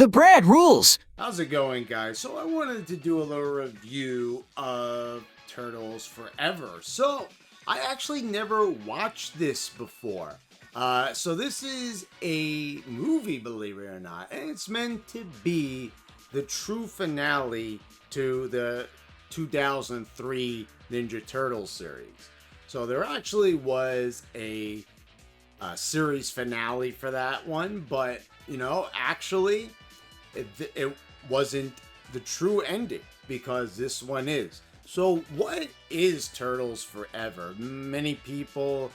The Brad rules! How's it going, guys? So I wanted to do a little review of Turtles Forever. So I actually never watched this before. So this is a movie, believe it or not, and it's meant to be the true finale to the 2003 Ninja Turtles series. So there actually was a series finale for that one, but actually it wasn't the true ending, because this one is. So what is Turtles Forever? Many people,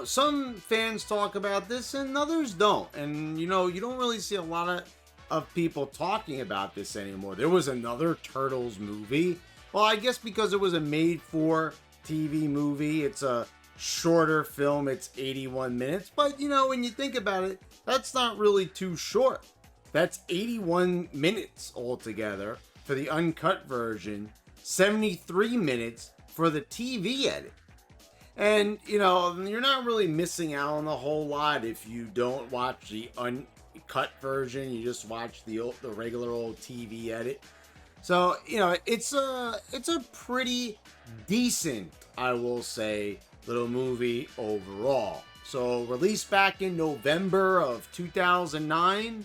some fans talk about this and others don't. And, you don't really see a lot of people talking about this anymore. There was another Turtles movie. Well, I guess because it was a made-for TV movie. It's a shorter film. It's 81 minutes. But, when you think about it, that's not really too short. That's 81 minutes altogether for the uncut version, 73 minutes for the TV edit. And, you're not really missing out on a whole lot if you don't watch the uncut version. You just watch the regular old TV edit. So, it's a pretty decent, I will say, little movie overall. So, released back in November of 2009.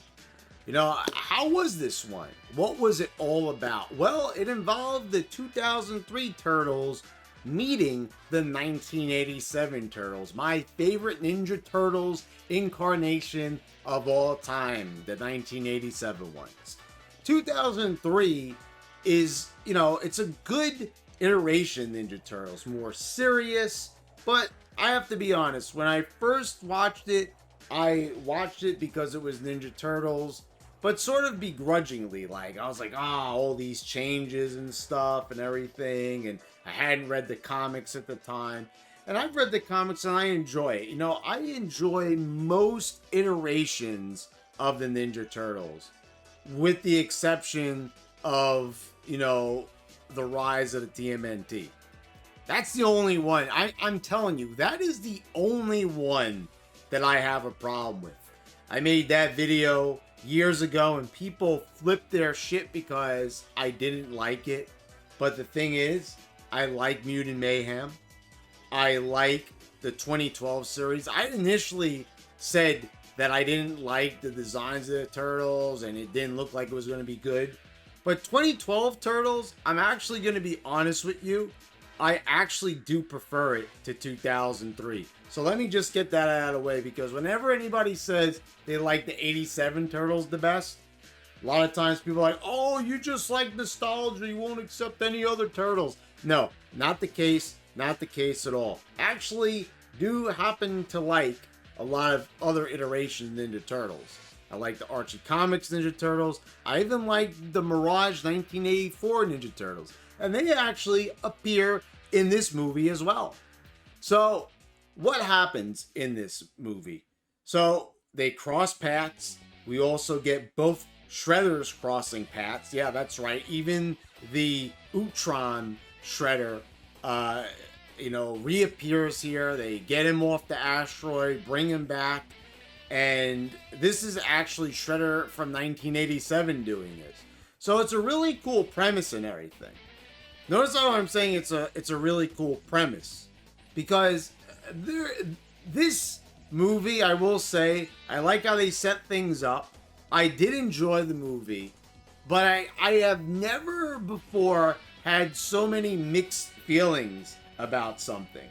How was this one? What was it all about? Well, it involved the 2003 Turtles meeting the 1987 Turtles, my favorite Ninja Turtles incarnation of all time, the 1987 ones. 2003 is, it's a good iteration Ninja Turtles, more serious, but I have to be honest, when I first watched it, I watched it because it was Ninja Turtles, but sort of begrudgingly. Like, I was like, all these changes and stuff and everything, and I hadn't read the comics at the time. And I've read the comics and I enjoy it. I enjoy most iterations of the Ninja Turtles, with the exception of, the rise of the TMNT. That's the only one. I'm telling you, that is the only one that I have a problem with. I made that video years ago and people flipped their shit because I didn't like it. But the thing is, I like Mutant Mayhem. I like the 2012 series. I initially said that I didn't like the designs of the Turtles and it didn't look like it was going to be good. But 2012 Turtles, I'm actually going to be honest with you, I actually do prefer it to 2003. So let me just get that out of the way, because whenever anybody says they like the 87 Turtles the best, a lot of times people are like, oh, you just like nostalgia, you won't accept any other Turtles. No, not the case, not the case at all. Actually, do happen to like a lot of other iterations of Ninja Turtles. I like the Archie Comics Ninja Turtles. I even like the Mirage 1984 Ninja Turtles. And they actually appear in this movie as well. So, what happens in this movie? So, they cross paths. We also get both Shredders crossing paths. Yeah, that's right. Even the Utron Shredder, reappears here. They get him off the asteroid, bring him back. And this is actually Shredder from 1987 doing this. So, it's a really cool premise and everything. Notice how I'm saying it's a really cool premise, because this movie, I will say, I like how they set things up. I did enjoy the movie, but I have never before had so many mixed feelings about something.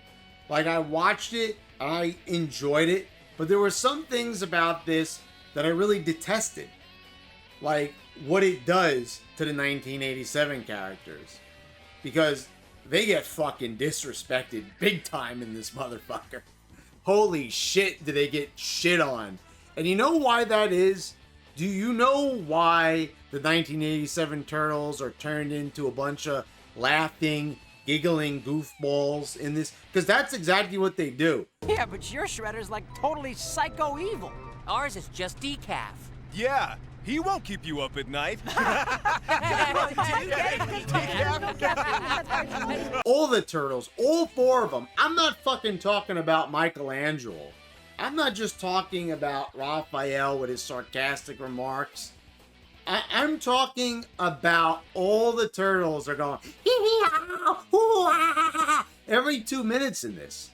Like, I watched it, I enjoyed it, but there were some things about this that I really detested. Like, what it does to the 1987 characters. Because they get fucking disrespected big time in this motherfucker. Holy shit, do they get shit on. And you know why that is? Do you know why the 1987 Turtles are turned into a bunch of laughing, giggling goofballs in this? Because that's exactly what they do. Yeah, but your Shredder's like totally psycho evil. Ours is just decaf. Yeah, he won't keep you up at night. All the Turtles, all four of them. I'm not fucking talking about Michelangelo. I'm not just talking about Raphael with his sarcastic remarks. I'm talking about all the turtles are going every 2 minutes in this.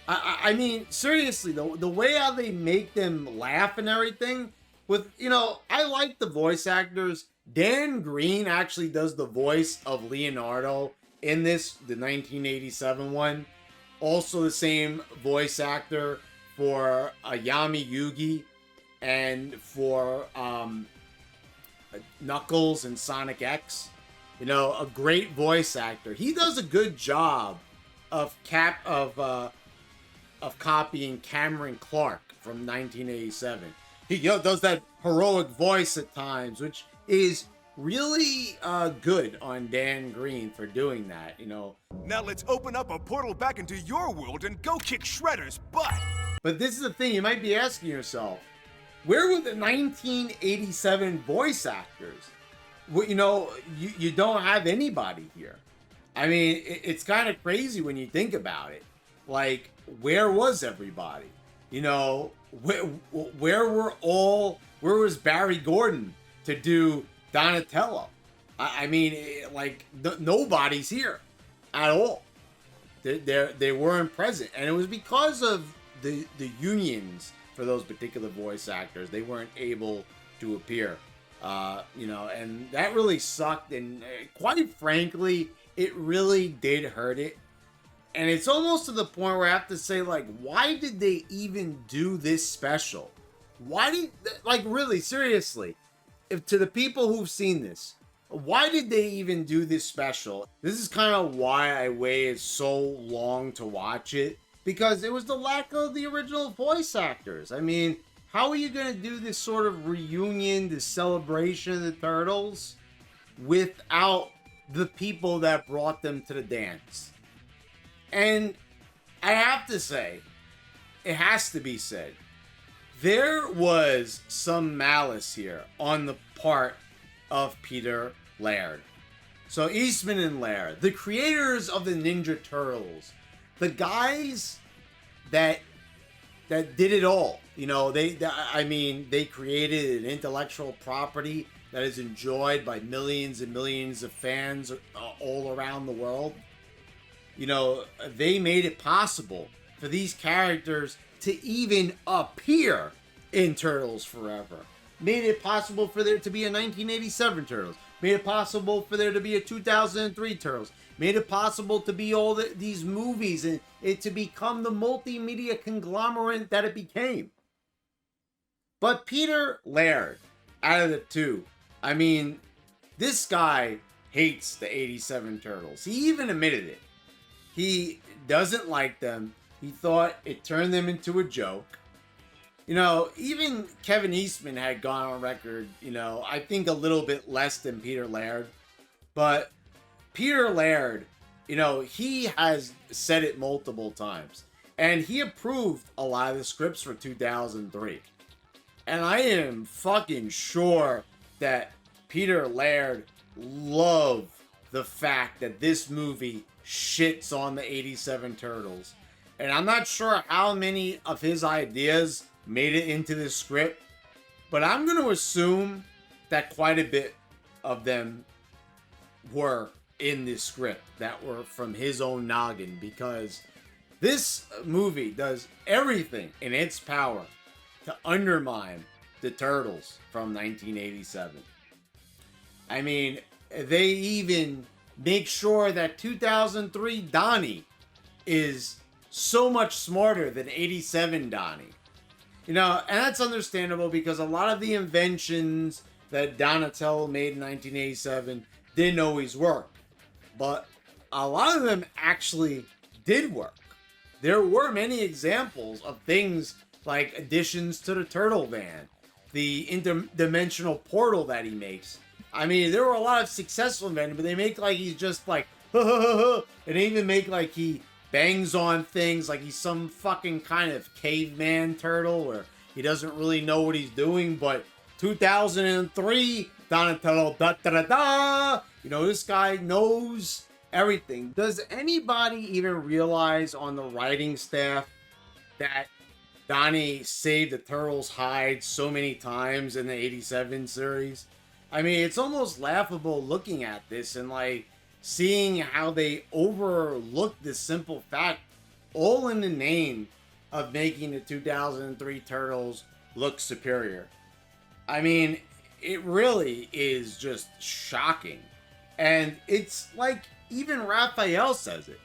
I mean, seriously, the way how they make them laugh and everything, with, I like the voice actors. Dan Green actually does the voice of Leonardo in this, the 1987 one. Also the same voice actor for Yami Yugi and for Knuckles and Sonic X. A great voice actor. He does a good job of copying Cameron Clark from 1987. He does that heroic voice at times, which is really good on Dan Green for doing that. Now let's open up a portal back into your world and go kick Shredder's butt. But this is the thing, you might be asking yourself, where were the 1987 voice actors? Well, you don't have anybody here. I mean, it's kind of crazy when you think about it. Like, where was everybody? Where was Barry Gordon to do Donatello? I mean, nobody's here at all. They weren't present. And it was because of the unions for those particular voice actors. They weren't able to appear. And that really sucked. And quite frankly, it really did hurt it. And it's almost to the point where I have to say, why did they even do this special? Really, seriously, to the people who've seen this, why did they even do this special? This is kind of why I waited so long to watch it, because it was the lack of the original voice actors. I mean, how are you going to do this sort of reunion, this celebration of the Turtles, without the people that brought them to the dance? And I have to say, it has to be said, there was some malice here on the part of Peter Laird. So Eastman and Laird, the creators of the Ninja Turtles, the guys that did it all. They created an intellectual property that is enjoyed by millions and millions of fans all around the world. They made it possible for these characters to even appear in Turtles Forever. Made it possible for there to be a 1987 Turtles. Made it possible for there to be a 2003 Turtles. Made it possible to be all these movies and it to become the multimedia conglomerate that it became. But Peter Laird, out of the two, this guy hates the 87 Turtles. He even admitted it. He doesn't like them. He thought it turned them into a joke. Even Kevin Eastman had gone on record, I think a little bit less than Peter Laird. But Peter Laird, he has said it multiple times. And he approved a lot of the scripts for 2003. And I am fucking sure that Peter Laird loved the fact that this movie shits on the 87 Turtles. And I'm not sure how many of his ideas made it into the script, but I'm going to assume that quite a bit of them were in this script that were from his own noggin, because this movie does everything in its power to undermine the Turtles from 1987. They even make sure that 2003 Donnie is so much smarter than 87 Donnie. And that's understandable because a lot of the inventions that Donatello made in 1987 didn't always work. But a lot of them actually did work. There were many examples of things like additions to the Turtle Van, the interdimensional portal that he makes. There were a lot of successful inventions, but they make he's just and they even make he bangs on things like he's some fucking kind of caveman turtle where he doesn't really know what he's doing. But 2003 Donatello, this guy knows everything. Does anybody even realize on the writing staff that Donnie saved the Turtles' hide so many times in the 87 series? I mean, it's almost laughable looking at this and like seeing how they overlook this simple fact, all in the name of making the 2003 Turtles look superior. I mean, it really is just shocking. And it's like, even Raphael says it,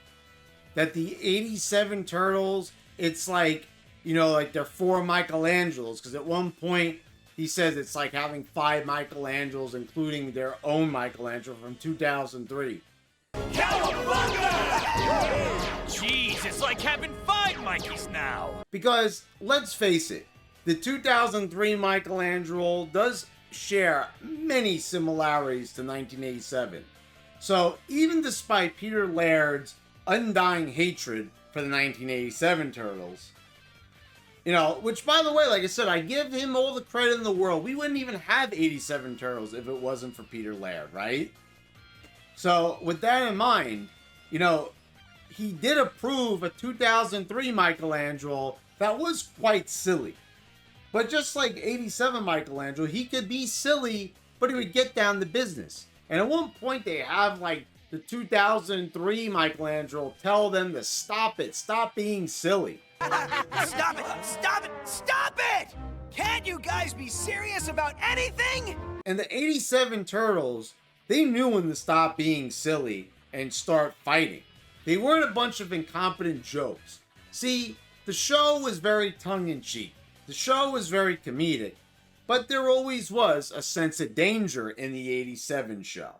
that the 87 Turtles, it's like, you know, like they're 4 Michelangelos, because at one point he says it's like having 5 Michelangelos, including their own Michelangelo from 2003. Jeez, it's like having 5 Mikeys now. Because, let's face it, the 2003 Michelangelo does share many similarities to 1987. So, even despite Peter Laird's undying hatred for the 1987 Turtles, you know, which, by the way, like I said, I give him all the credit in the world. We wouldn't even have 87 Turtles if it wasn't for Peter Laird, right? So, with that in mind, you know, he did approve a 2003 Michelangelo that was quite silly. But just like 87 Michelangelo, he could be silly, but he would get down to business. And at one point, they have, like, the 2003 Michelangelo tell them to stop it, stop being silly. Stop it! Stop it! Stop it! Can't you guys be serious about anything? And the 87 Turtles, they knew when to stop being silly and start fighting. They weren't a bunch of incompetent jokes. See, the show was very tongue-in-cheek. The show was very comedic. But there always was a sense of danger in the 87 show.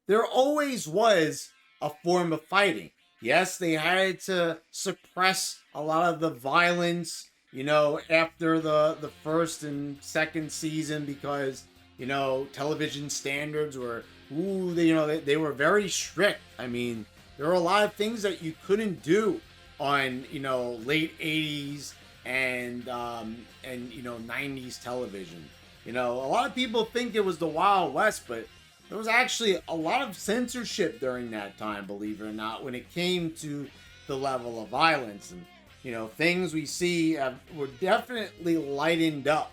There always was a form of fighting. Yes, they had to suppress a lot of the violence, you know, after the first and second season because, you know, television standards were, they were very strict. I mean, there were a lot of things that you couldn't do on, you know, late 80s and 90s television. You know, a lot of people think it was the Wild West, but there was actually a lot of censorship during that time, believe it or not, when it came to the level of violence. And, you know, things we see were definitely lightened up,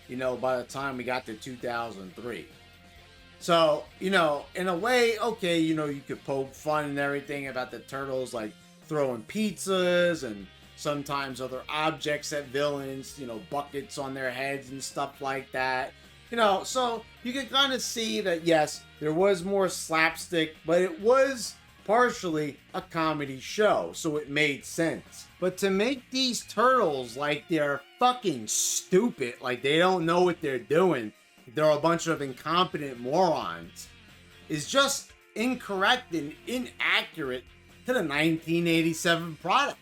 you know, by the time we got to 2003. So, you know, in a way, okay, you know, you could poke fun and everything about the Turtles, like throwing pizzas and sometimes other objects at villains, you know, buckets on their heads and stuff like that. You know, so you can kind of see that, yes, there was more slapstick, but it was partially a comedy show, so it made sense. But to make these Turtles like they're fucking stupid, like they don't know what they're doing, they're a bunch of incompetent morons, is just incorrect and inaccurate to the 1987 product.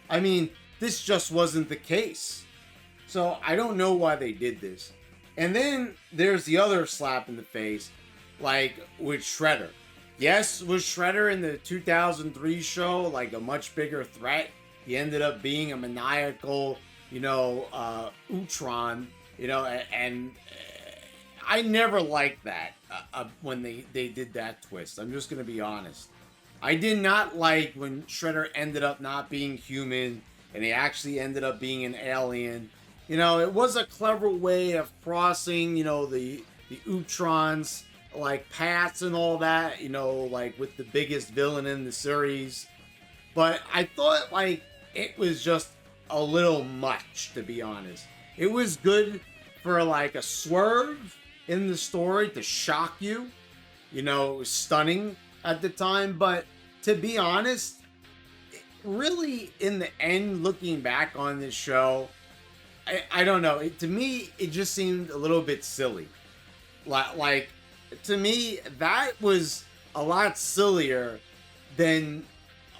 I mean, this just wasn't the case. So I don't know why they did this. And then there's the other slap in the face, like with Shredder. Yes, was Shredder in the 2003 show like a much bigger threat? He ended up being a maniacal, you know, Utron, you know, and I never liked that when they did that twist. I'm just going to be honest. I did not like when Shredder ended up not being human and he actually ended up being an alien. You know, it was a clever way of crossing, you know, the Utrons, like, paths and all that, you know, like, with the biggest villain in the series. But I thought, like, it was just a little much, to be honest. It was good for, like, a swerve in the story to shock you. You know, it was stunning at the time, but to be honest, really, in the end, looking back on this show, I don't know. To me, it just seemed a little bit silly. Like, to me, that was a lot sillier than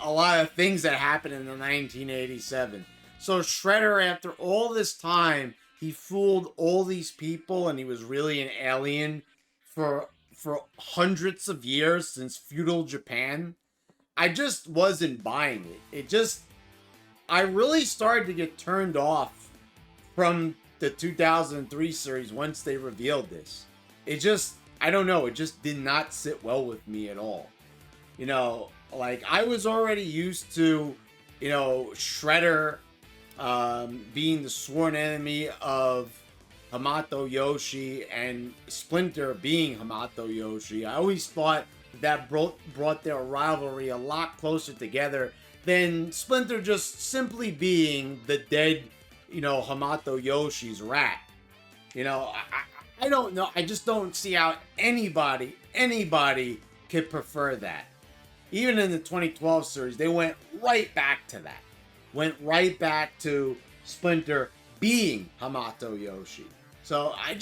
a lot of things that happened in the 1987. So Shredder, after all this time, he fooled all these people and he was really an alien for hundreds of years since feudal Japan. I just wasn't buying it. I really started to get turned off from the 2003 series once they revealed this. I don't know, it just did not sit well with me at all. You know, like, I was already used to, you know, Shredder being the sworn enemy of Hamato Yoshi and Splinter being Hamato Yoshi. I always thought that brought their rivalry a lot closer together than Splinter just simply being the dead, Hamato Yoshi's rat. I don't know. I just don't see how anybody could prefer that. Even in the 2012 series, they went right back to that. Went right back to Splinter being Hamato Yoshi. So I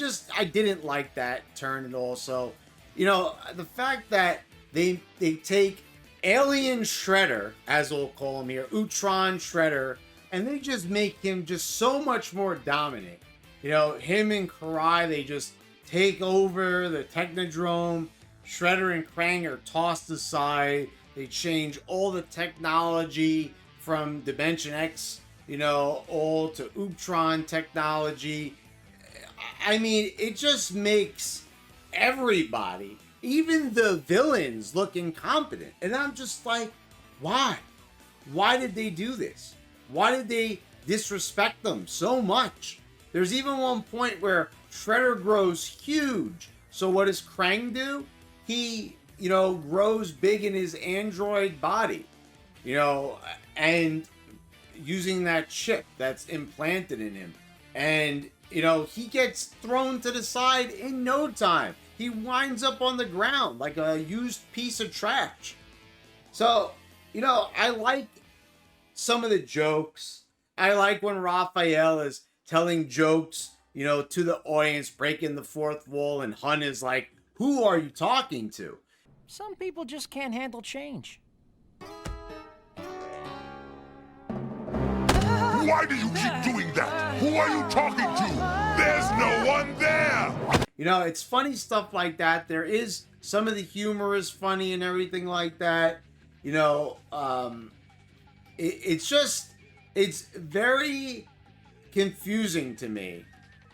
didn't like that turn at all. So, the fact that they take Alien Shredder, as we'll call him here, Utron Shredder, and they just make him just so much more dominant. Him and Karai, they just take over the Technodrome. Shredder and Krang are tossed aside. They change all the technology from Dimension X, all to Utron technology. I mean, it just makes everybody, even the villains, look incompetent. And I'm just like, why? Why did they do this? Why did they disrespect them so much? There's even one point where Shredder grows huge. So what does Krang do? He, grows big in his android body, and using that chip that's implanted in him. And, he gets thrown to the side in no time. He winds up on the ground like a used piece of trash. So, I like some of the jokes. I like when Raphael is telling jokes, to the audience, breaking the fourth wall, and Hun is like, who are you talking to? Some people just can't handle change. Why do you keep doing that? Who are you talking to? There's no one there! It's funny stuff like that. There is, some of the humor is funny and everything like that. It's very confusing to me.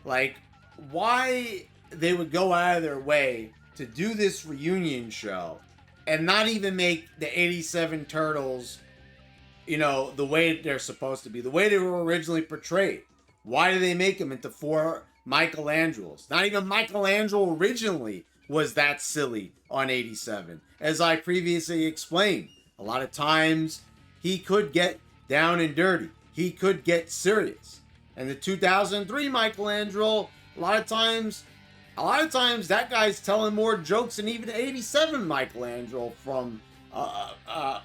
Like, why they would go out of their way to do this reunion show and not even make the 87 Turtles, the way they're supposed to be, the way they were originally portrayed. Why do they make them into 4 Michelangelos? Not even Michelangelo originally was that silly on 87. As I previously explained, a lot of times he could get down and dirty. He could get serious. And the 2003 Michelangelo, a lot of times that guy's telling more jokes than even 87 Michelangelo from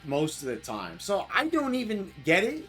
most of the time. So I don't even get it.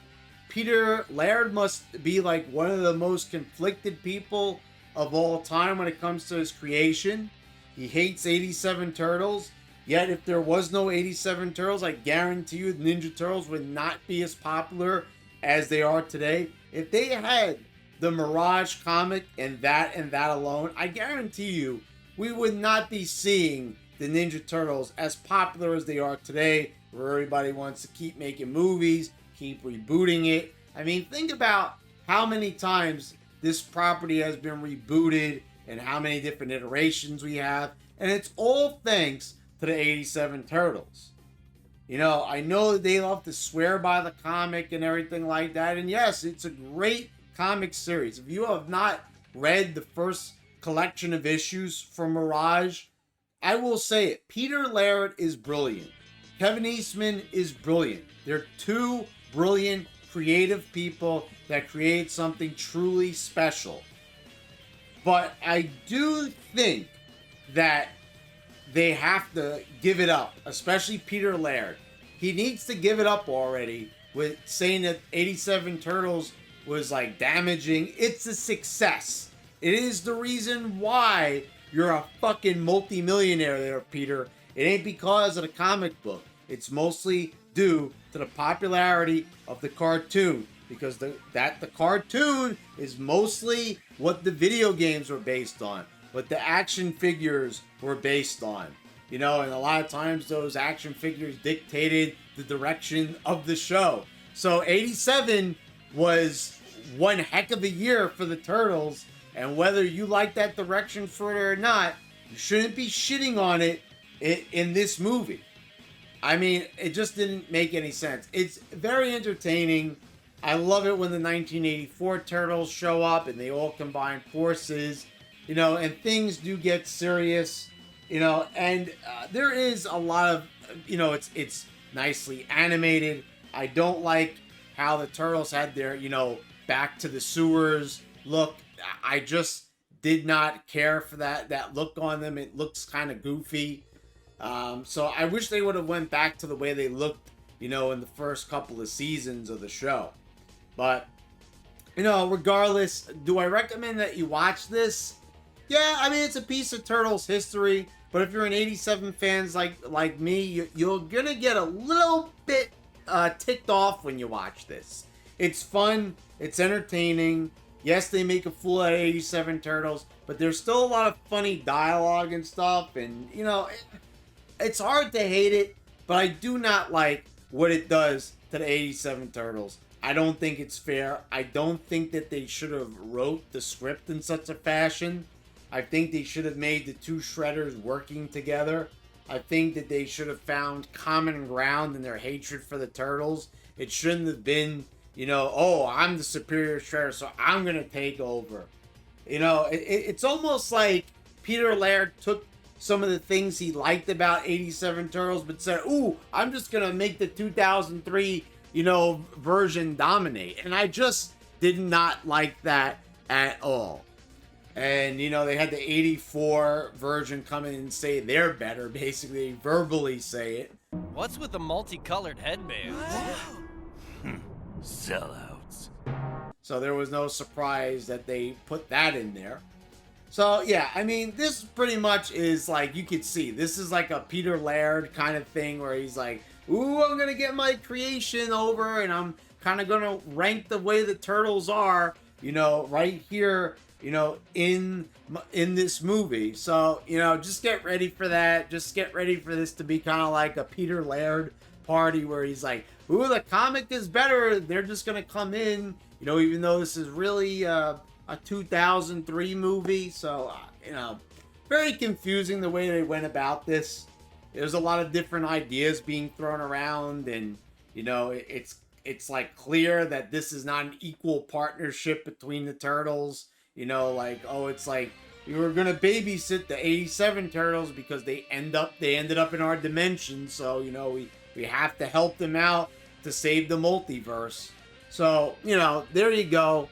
Peter Laird must be like one of the most conflicted people of all time when it comes to his creation. He hates 87 Turtles. Yet if there was no 87 Turtles, I guarantee you the Ninja Turtles would not be as popular as they are today. If they had the Mirage comic and that alone, I guarantee you we would not be seeing the Ninja Turtles as popular as they are today, where everybody wants to keep making movies, keep rebooting it. I mean, think about how many times this property has been rebooted and how many different iterations we have, and it's all thanks to the 87 Turtles. I know that they love to swear by the comic and everything like that, and yes, it's a great comic series. If you have not read the first collection of issues from Mirage, I will say it. Peter Laird is brilliant. Kevin Eastman is brilliant. They're 2 brilliant, creative people that create something truly special. But I do think that they have to give it up, especially Peter Laird. He needs to give it up already with saying that 87 Turtles was like damaging. It's a success. It is the reason why you're a fucking multi-millionaire there, Peter. It ain't because of the comic book. It's mostly due to the popularity of the cartoon, because the cartoon is mostly what the video games were based on, what the action figures were based on. And a lot of times those action figures dictated the direction of the show. So 87 was one heck of a year for the Turtles, and whether you like that direction for it or not, you shouldn't be shitting on it in this movie. I mean, it just didn't make any sense. It's very entertaining. I love it when the 1984 Turtles show up and they all combine forces, you know, and things do get serious, you know, and there is a lot of, you know, it's nicely animated. I don't like how the Turtles had their, you know, back to the sewers look. I just did not care for that look on them. It looks kind of goofy. So I wish they would have went back to the way they looked, you know, in the first couple of seasons of the show. But, you know, regardless, do I recommend that you watch this? Yeah, I mean, it's a piece of Turtles history. But if you're an 87 fans like me, you're going to get a little bit ticked off when you watch this. It's fun. It's entertaining. Yes, they make a fool out of 87 Turtles. But there's still a lot of funny dialogue and stuff. And, you know, it's hard to hate it. But I do not like what it does to the 87 Turtles. I don't think it's fair. I don't think that they should have wrote the script in such a fashion. I think they should have made the two Shredders working together. I think that they should have found common ground in their hatred for the Turtles. It shouldn't have been, you know, oh, I'm the superior Shredder, so I'm going to take over. You know, it's almost like Peter Laird took some of the things he liked about 87 Turtles, but said, ooh, I'm just going to make the 2003, you know, version dominate. And I just did not like that at all. And, you know, they had the 84 version come in and say they're better, basically, verbally say it. What's with the multicolored headbands? Sellouts. So there was no surprise that they put that in there. So, yeah, I mean, this pretty much is like, you could see, this is like a Peter Laird kind of thing where he's like, ooh, I'm going to get my creation over and I'm kind of going to rank the way the Turtles are, you know, right here, you know, in this movie. So, you know, just get ready for that. Just get ready for this to be kind of like a Peter Laird party where he's like, ooh, the comic is better. They're just going to come in, you know, even though this is really a 2003 movie. So, you know, very confusing the way they went about this. There's a lot of different ideas being thrown around, and, you know, it's like clear that this is not an equal partnership between the Turtles. You know, like, oh, it's like we were gonna babysit the 87 Turtles because they ended up in our dimension, so, you know, we have to help them out to save the multiverse. So, you know, there you go.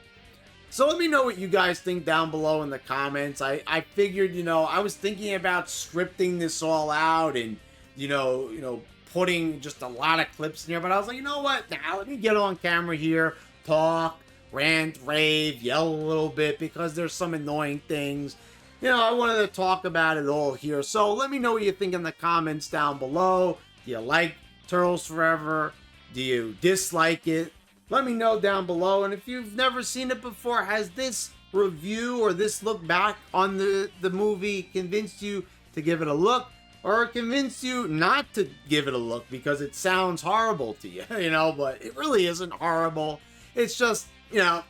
So let me know what you guys think down below in the comments. I figured, you know, I was thinking about scripting this all out and, you know, putting just a lot of clips in here, but I was like, you know what? Now let me get on camera here, talk, rant, rave, yell a little bit because there's some annoying things. You know, I wanted to talk about it all here. So let me know what you think in the comments down below. Do you like Turtles Forever? Do you dislike it? Let me know down below. And if you've never seen it before, has this review or this look back on the movie convinced you to give it a look? Or convinced you not to give it a look because it sounds horrible to you, you know? But it really isn't horrible. It's just, you know,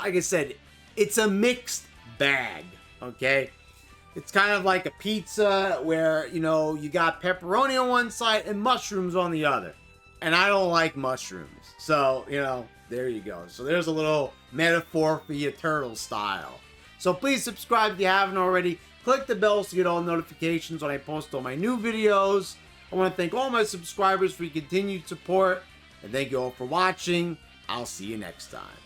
like I said, it's a mixed bag, okay? It's kind of like a pizza where, you know, you got pepperoni on one side and mushrooms on the other. And I don't like mushrooms. So, you know, there you go. So there's a little metaphor for your turtle style. So please subscribe if you haven't already. Click the bell to get all notifications when I post all my new videos. I want to thank all my subscribers for your continued support. And thank you all for watching. I'll see you next time.